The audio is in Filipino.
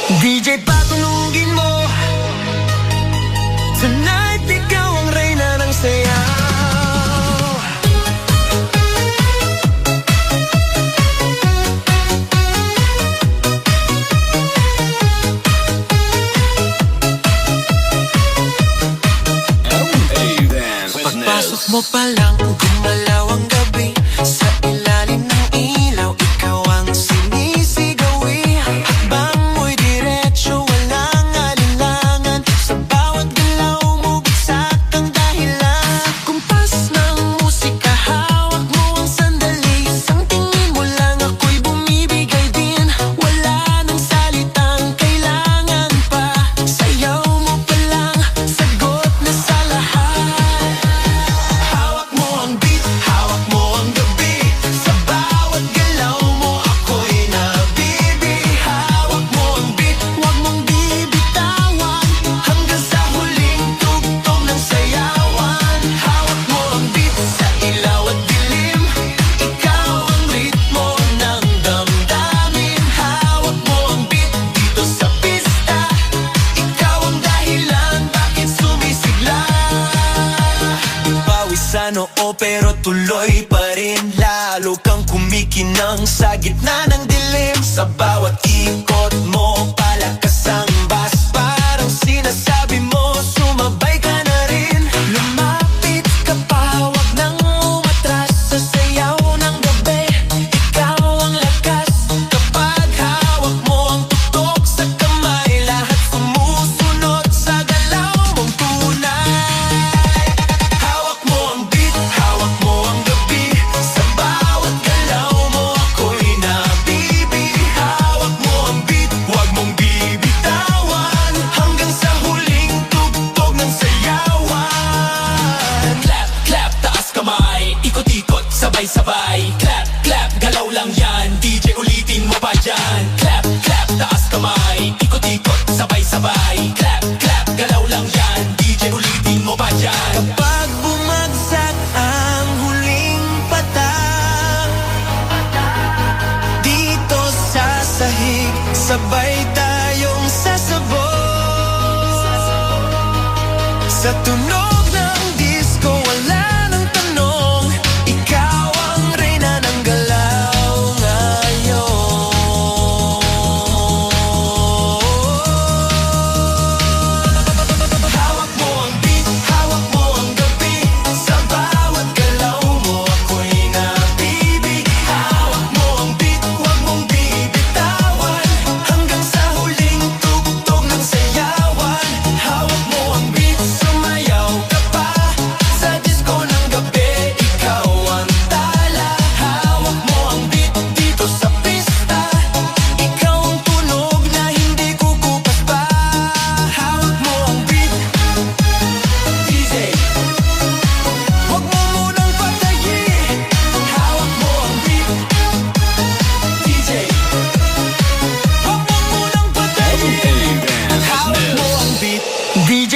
DJ patunugin mo. Tonight ikaw ang reyna ng sayaw. Pagpasok mo pa lang, gumalaw ang gabi. Sa ilalim ng ilaw, ikaw ang sinisigawi. Hakbang mo'y diretso, walang alinlangan. Sa bawat galaw mo, bagsak ang dahilan. Kumpas ng musika, hawak mo ang sandali. Isang tingin mo lang, ako'y bumibigay din. Wala nang salitang kailangan pa. Sayaw mo pa lang, sagot na sa lahat. Hawak mo ang beat, hawak mo ang gabi. Sa bawat galaw mo, ako'y nabibi. Hawak mo ang beat, huwag mong bibitawan. Hanggang sa huling tugtog ng sayawan. Hawak mo ang beat, sa ilaw at dilim. Ikaw ang ritmo ng damdamin. Hawak mo ang beat, dito sa pista. Ikaw ang dahilan, bakit sumisigla. Pawis sa noo pero tuloy pa rin. Lalo kang kumikinang sa gitna ng dilim. Sa bawat ikot mo, palakas ang bass. Parang sinasabi mo, sumabay ka na rin. Lumapit ka pa, wag nang umatras. Sa sayaw ng gabi, ikaw ang lakas. Kapag hawak mo ang tutok sa kamay, lahat sumusunod sa galaw mong tunay. Hawak mo ang beat, hawak mo ang gabi. Sa bawat galaw mo, ako'y nabibi. Hawak mo ang beat, huwag mong bibitawan. Hanggang sa huling tugtog ng sayawan. Clap, clap, taas kamay. Ikot-ikot, sabay-sabay. Clap, clap, galaw lang yan. DJ ulitin mo pa dyan. Clap, clap, taas kamay. Ikot-ikot, sabay-sabay. Clap, clap, galaw lang yan. DJ ulitin mo pa dyan. Kapag bumagsak ang huling patak, dito sa sahig, sabay tayong sasabog. Sa tunog ng disco, wala nang tanong. Ikaw ang reyna ng galaw ngayon. Hawak mo ang beat, hawak mo ang gabi. Sa bawat galaw mo, ako'y nabibi. Hawak mo ang beat, huwag mong bibitawan. Hanggang sa huling tugtog ng sayawan. Hawak mo ang beat, sumayaw ka pa. Sa disco ng gabi, ikaw ang tala. Hawak mo ang beat, dito sa pista. Ikaw ang tunog na hindi kukupas pa. Hawak mo ang beat, DJ. Huwag mo munang patayin. Hawak mo ang beat, DJ. Huwag mo munang patayin. Hawak mo ang beat, DJ.